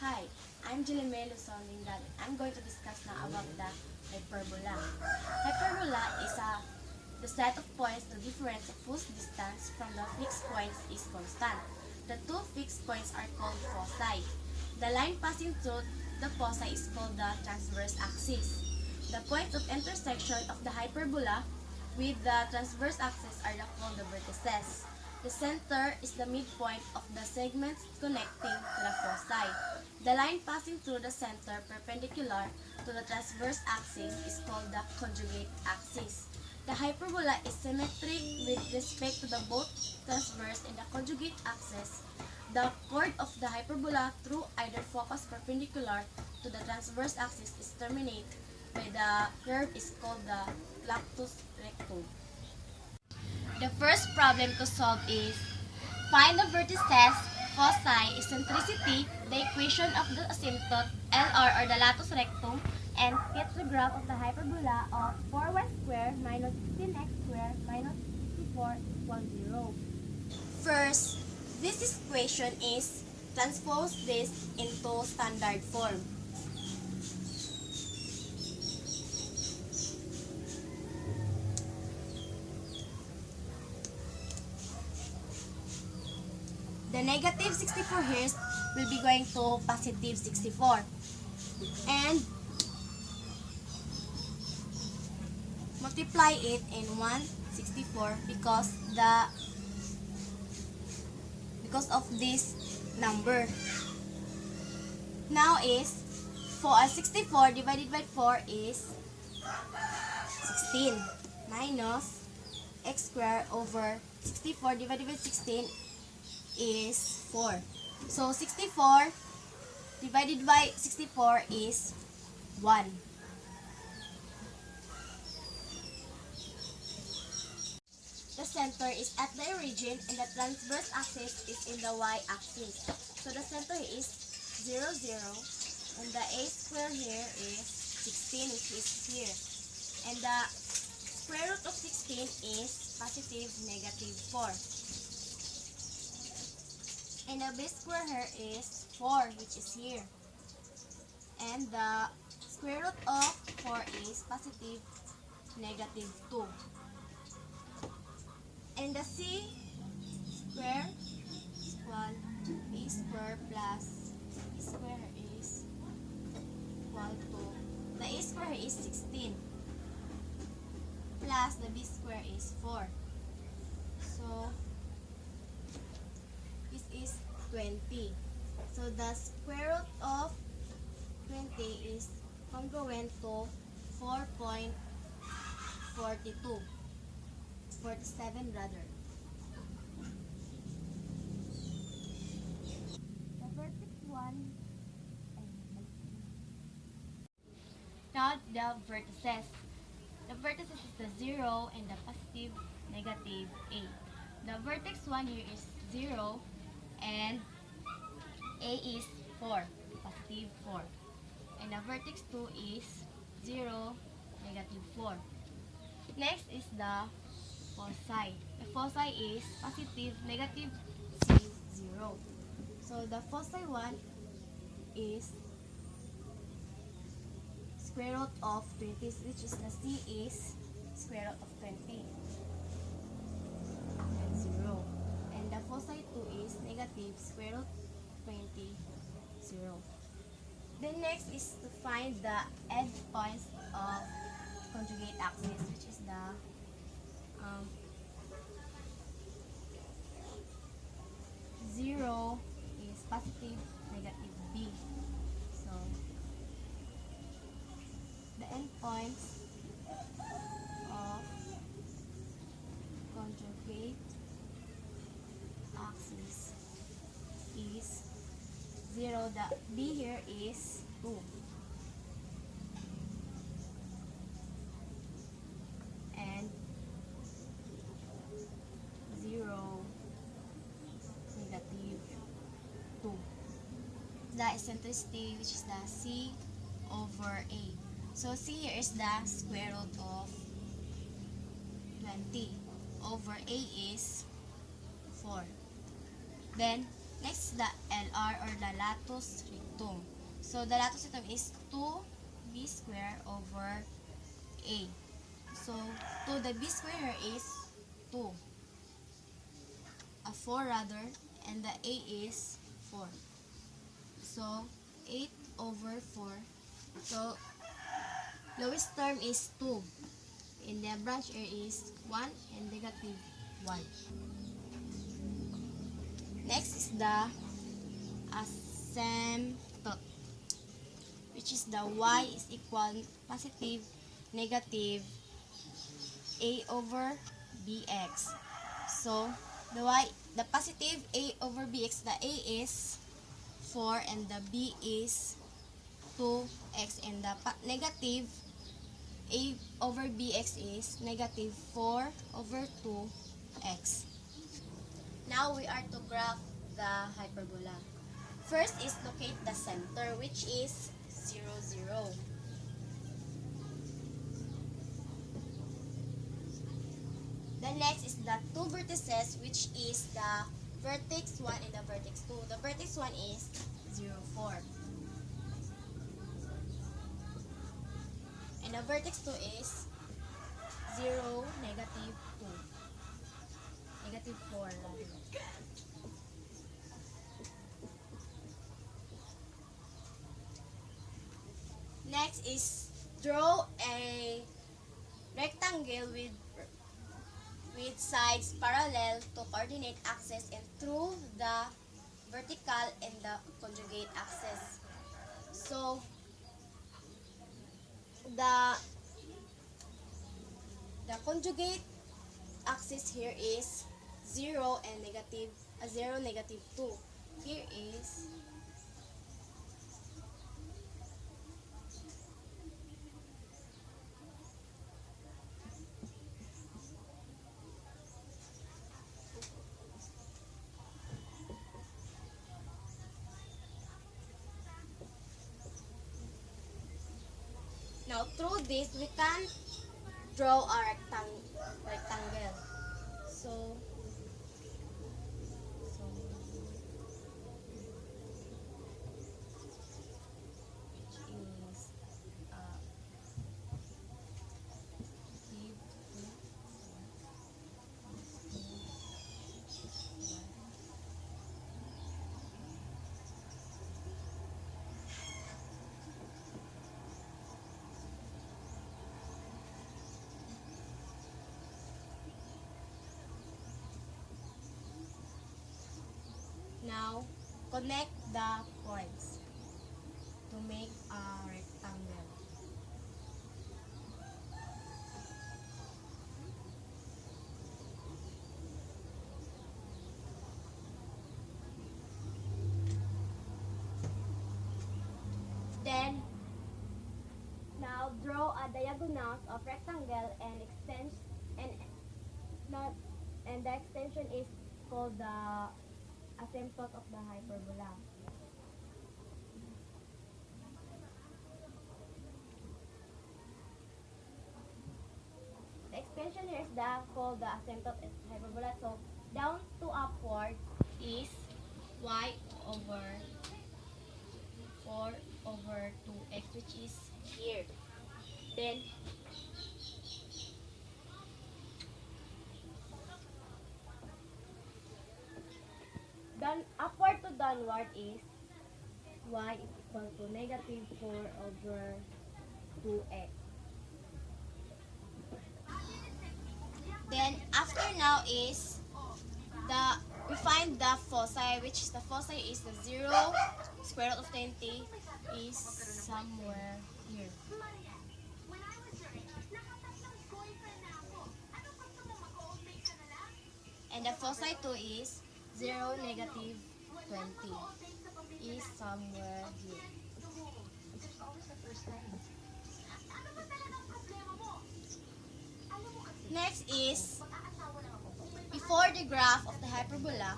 Hi, I'm Dingal Hyperbola. I'm going to discuss now about the hyperbola. Hyperbola is the set of points the difference of whose distance from the fixed points is constant. The two fixed points are called foci. The line passing through the foci is called the transverse axis. The points of intersection of the hyperbola with the transverse axis are called the vertices. The center is the midpoint of the segments connecting to the foci. The line passing through the center perpendicular to the transverse axis is called the conjugate axis. The hyperbola is symmetric with respect to the both transverse and the conjugate axis. The chord of the hyperbola through either focus perpendicular to the transverse axis is terminated by the curve is called the lactus rectum. The first problem to solve is find the vertices, foci, eccentricity, the equation of the asymptote, LR or the latus rectum, and get the graph of the hyperbola of 4y squared minus 16x squared minus 64 equals 0. First, this equation is transpose this into standard form. The negative 64 here will be going to positive 64. And multiply it in 164 because of this number. Now is 64 divided by 4 is 16 minus x squared over 64 divided by 16 is 4. So 64 divided by 64 is 1. The center is at the origin and the transverse axis is in the y-axis. So the center is 0, 0 and the a square here is 16 which is here. And the square root of 16 is positive negative 4. And the base square here is 4 which is here. And the square root of 4 is positive negative 2. And the c square is equal to a square plus b square is equal to, the a square is 16 plus the b square is 4. So this is 20. So the square root of 20 is congruent to 4.42. 47 rather. The vertex one. Now the vertices. The vertices is the 0 and the positive negative 8. The vertex 1 here is 0 and a is 4, positive 4. And the vertex 2 is 0, negative 4. Next is the foci. The foci is positive, negative c, 0. So the foci 1 is square root of 20, which is the c is square root of 20. And 0. And the foci 2 is negative square root 20, 0. Then next is to find the endpoints of conjugate axis, which is the 0 is positive negative b. So the endpoints of conjugate axis is 0. The b here is 2. And 0, negative 2. The eccentricity, which is the c over a. So c here is the square root of 20 over a is 4. Then Next, the LR or the latus rectum. So the latus rectum is 2b squared over a. So 2 the b squared here is 2. 4 rather, and the a is 4. So 8 over 4. So lowest term is 2. In the branch here is 1 and negative 1. Next is the asymptote, which is the y is equal positive negative a over bx. So the positive a over bx, the a is 4 and the b is 2x, and the negative a over bx is negative 4 over 2x. Now we are to graph the hyperbola. First is locate the center, which is 0, 0. The next is the two vertices, which is the vertex 1 and the vertex 2. The vertex 1 is 0, 4. And the vertex 2 is 0, negative 2. Negative 4 rather. Next is draw a rectangle with sides parallel to coordinate axis and through the vertical and the conjugate axis. So the conjugate axis here is 0 and negative 0, negative 2. Here is now through this we can draw a rectangle. So is now connect the points to make a rectangle. Then now draw a diagonals of rectangle and extend and the extension is called the asymptote of the hyperbola. The extension here is called the asymptote of hyperbola. So down to upward is y over 4 over 2x, which is here. Then upward to downward is y is equal to negative 4 over 2x. Then after now is we find the foci, which is the foci is the 0 square root of 20 is somewhere here. And the foci 2 is 0, negative 20 is somewhere here. Next is, before the graph of the hyperbola,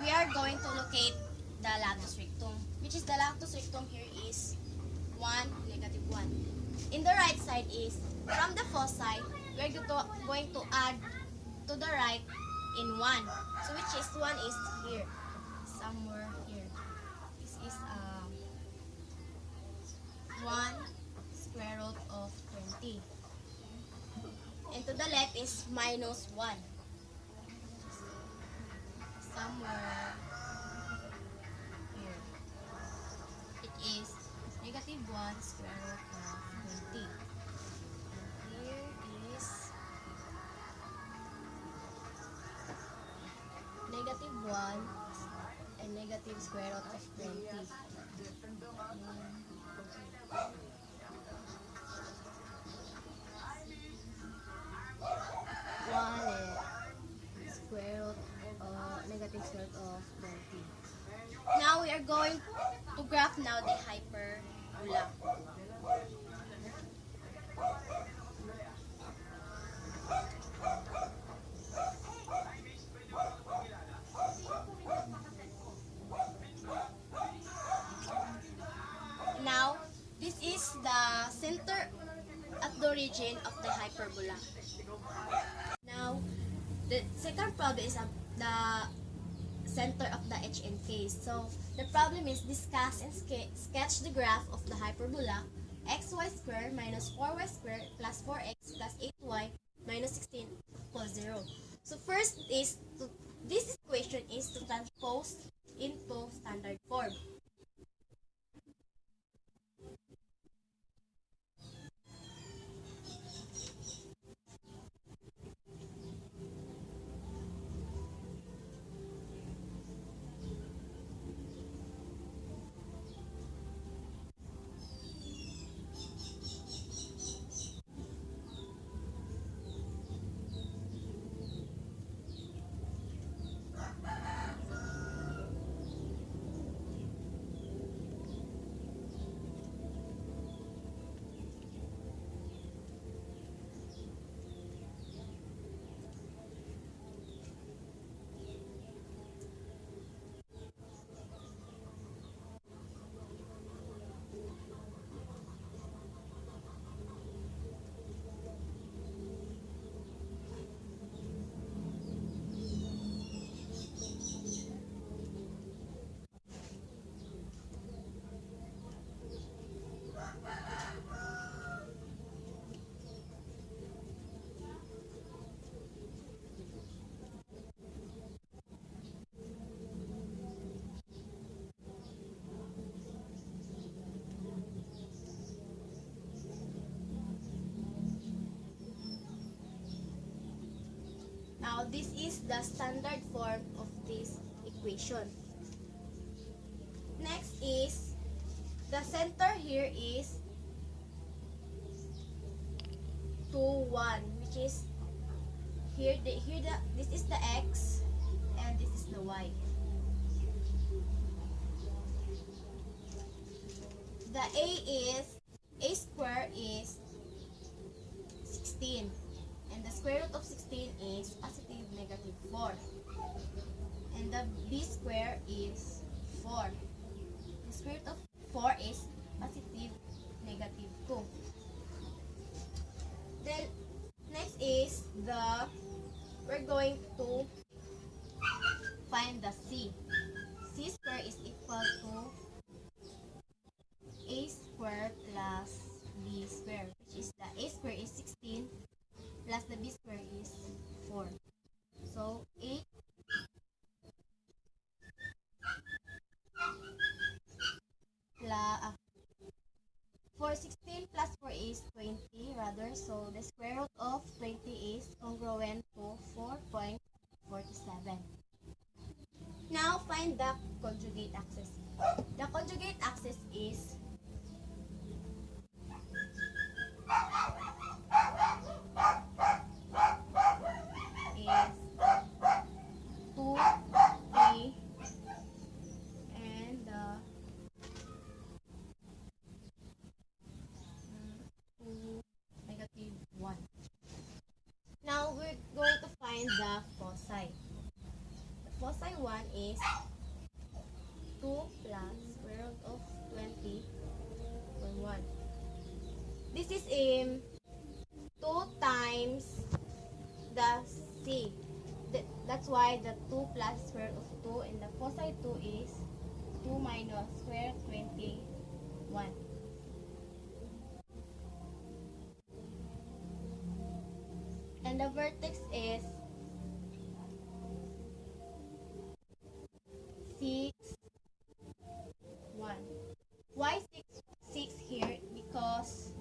we are going to locate the latus rectum, which is the latus rectum here is 1, negative 1. In the right side is, from the foci, we are going to add to the right in 1. So which is 1 is here. somewhere here. This is 1 square root of 20. And to the left is minus 1. Somewhere here. It is negative 1 square root of 20. And here is negative 1 and negative square root of 20. And 1 square root negative square root of 20. Now we are going to graph now the hyperbola. Now, this is the center at the origin of the hyperbola. Now, the second problem is the center of the H and K. So, the problem is discuss and sketch the graph of the hyperbola xy squared minus 4y squared plus 4x plus 8y minus 16 equals 0. So, first is, this equation is to transpose into standard form. Now, this is the standard form of this equation. Next is, the center here is 2, 1, which is, this is the x, and this is the y. The a square is 16. And the square root of 16 is positive negative 4. And the b square is 4. The square root of 4 is positive negative 2. Then, next is we're going to find the c. C square is equal to a square plus b square, which is the a square is 16 plus the b square is 4. So, 8 plus 16 plus 4 is 20 rather. So, the square root of 20 is congruent to 4.47. Now, find the conjugate axis. The conjugate axis is the foci. The foci 1 is 2 plus square root of 20 over 1. This is 2 times the c. The That's why the 2 plus square root of 2 and the foci 2 is 2 minus square root 21. And the vertex is 6, 1. Why 6 here? Because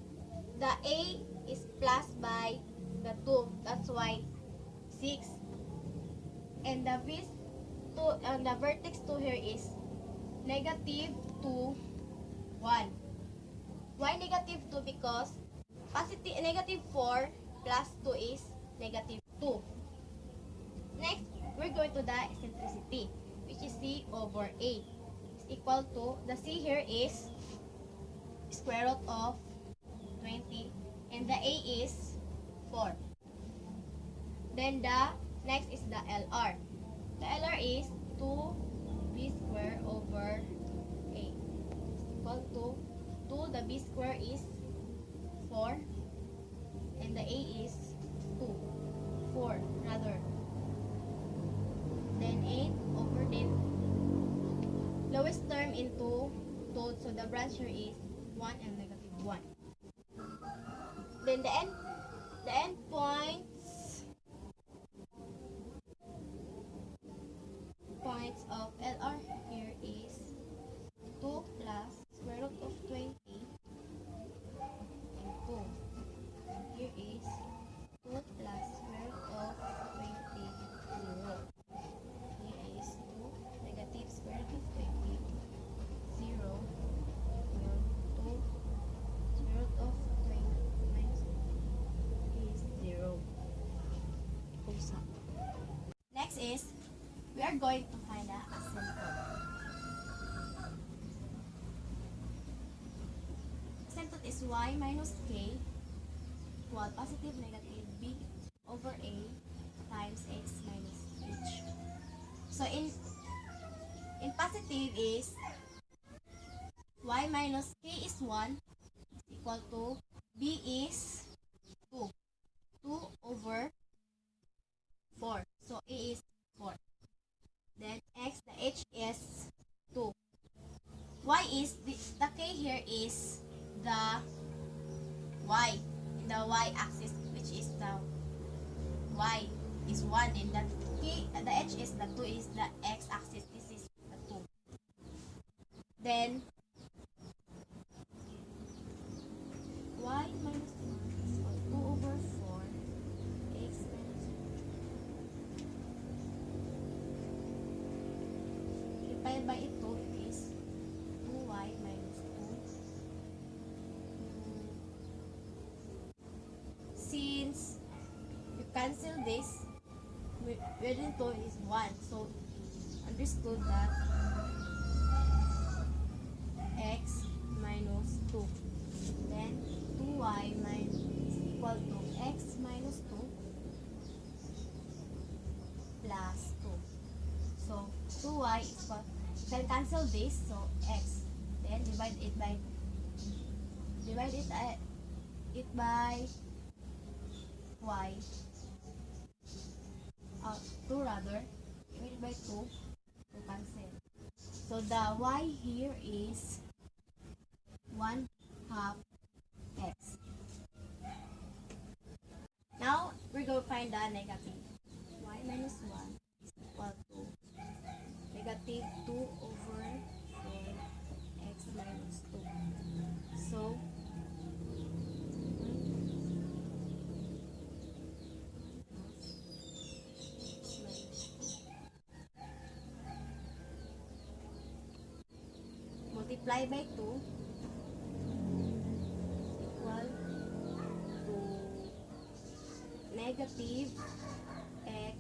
the A is plus by the 2. That's why 6. And the vertex 2 here is negative 2, 1. Why negative 2? Because negative 4 plus 2 is negative 2. Next, we're going to the eccentricity, which is C over A. Is equal to, the C here is square root of 20, and the A is 4. Then the next is the LR. The LR is 2b square over A. Is equal to 2, the b square is 4, and the A is 4 rather. Then 8 over then lowest term into 2, so the branch here is 1 and negative 1. Then the end points of LR here is 2 plus square root of 20 and 2. Here is 2 plus square root of 20, 0. Here is 2 negative square root of 20, 0. Here 2 square root of 20 minus is 0. Next is, we are going to find the asymptote. Asymptote is y minus k equal positive negative b over a times x minus h. So in positive is y minus k is 1 equal to b is 2. 2 over 4. So a is 4. Then x, the h is 2. Y is, the k here is the y in the y axis, which is the y is 1, and the h is the 2 is the x axis. This is the 2. Then y minus 1 is 2 over 4 x minus 1 divided by 2 is 2y minus 2. Since you cancel this, within 2 is 1, so understood that x minus 2. Then 2y minus is equal to x minus 2 plus 2. So 2y is equal, you can cancel this, so x. Then divide it by y. 2 rather. Divide by 2 to cancel. So the y here is 1 half x. Now we're going to find the negative. Y minus 1 is equal to negative 2 over 4 x minus 2. So multiply by 2 equal to negative x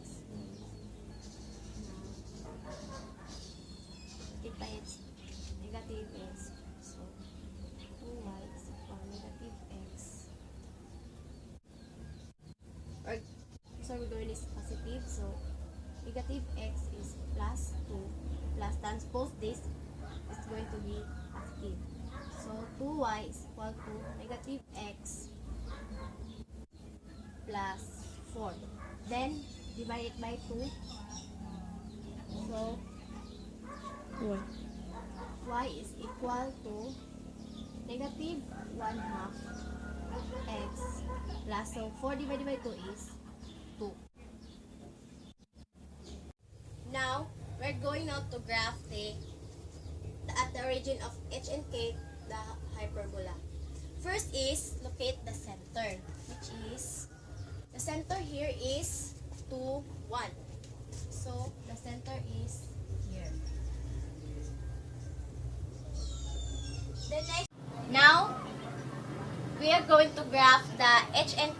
multiply it negative x, so 2y is equal to negative x, or so we're going is positive, so negative x is plus 2 plus transpose this is going to be positive. So 2y is equal to negative x plus 4. Then divide it by 2. So, y is equal to negative 1/2 x plus, so 4 divided by 2 is 2. Now, we're going now to graph at the origin of h and k, the hyperbola. First is locate the center, which is, the center here is 2, 1. So, the center is here. The next, now, we are going to graph the h and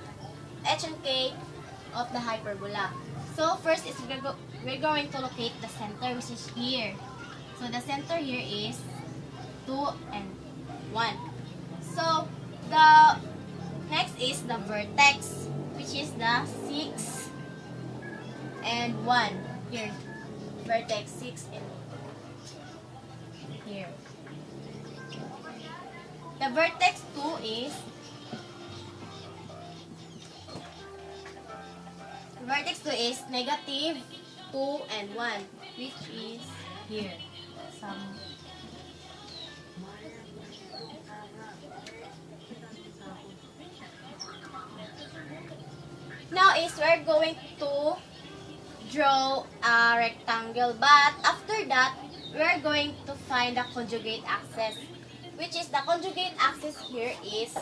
k of the hyperbola. So, first is we're going to locate the center, which is here. So, the center here is 2 and 1. So, the next is the vertex, which is the 6 and 1. Here, vertex 6 and here. The vertex 2 is negative 2 and 1, which is here. Now is we're going to draw a rectangle, but after that, we're going to find the conjugate axis, which is the conjugate axis here is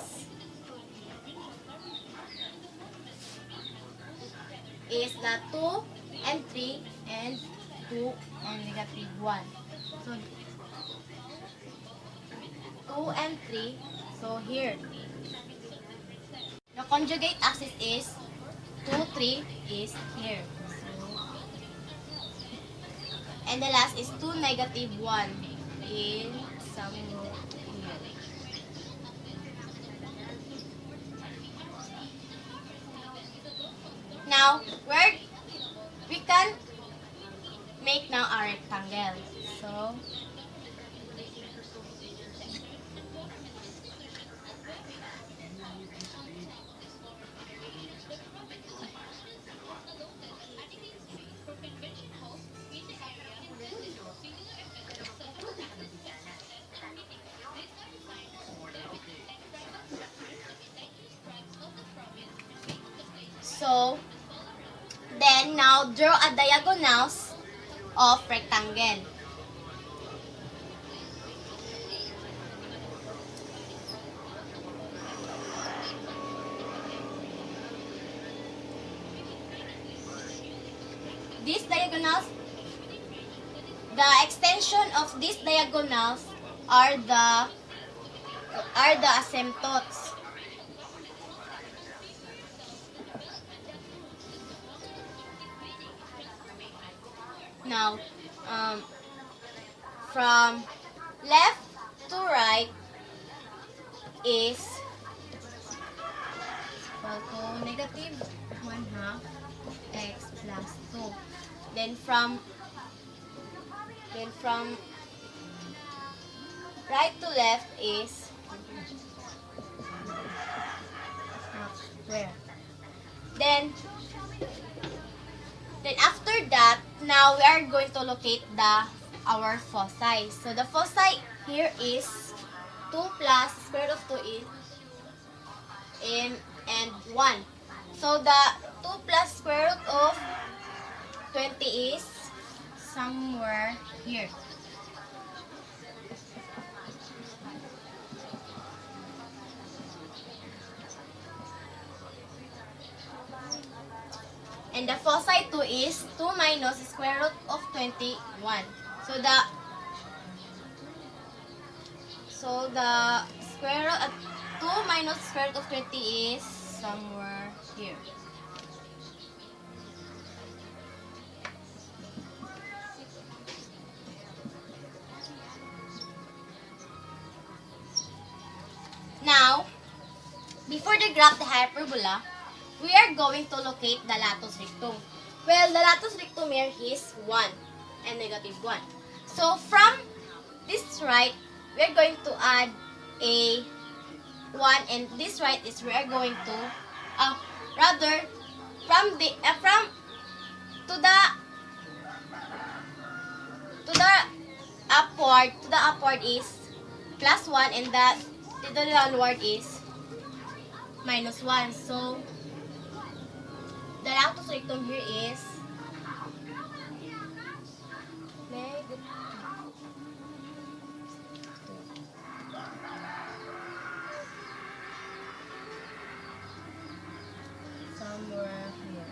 the 2 and 3 and 2 and negative 1. So, 2 and 3, so here. The conjugate axis is 2, 3 is here. And the last is 2, negative 1 in somewhere here. Now, we can make now a rectangle. So, then now draw a diagonals of rectangle. These diagonals, the extension of these diagonals are the asymptotes. Now, from left to right is equal to negative 1/2 x plus 2. Then from right to left is where? Then after that, now we are going to locate our foci. So the foci here is 2 plus square root of 2 and 1. So the 2 plus square root of 20 is somewhere here. And the foci 2 is 2 minus square root of 21. So the square root at 2 minus square root of 20 is somewhere here. Now, before the graph the hyperbola, we are going to locate the latus rectum. Well, the latus rectum here is 1 and negative 1. So, from this right, we are going to add a 1, and this right is we are going to, from to the upward is plus 1 and that to the downward is minus 1. So the lactose rectum here is negative. Somewhere here.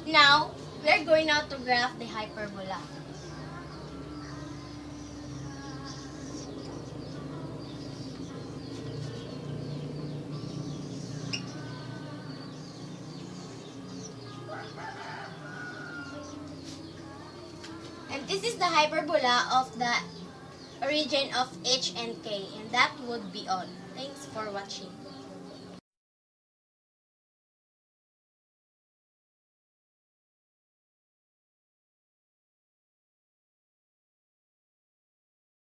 Now, we're going now to graph the hyperbola. And this is the hyperbola of the region of H and K. And that would be all. Thanks for watching.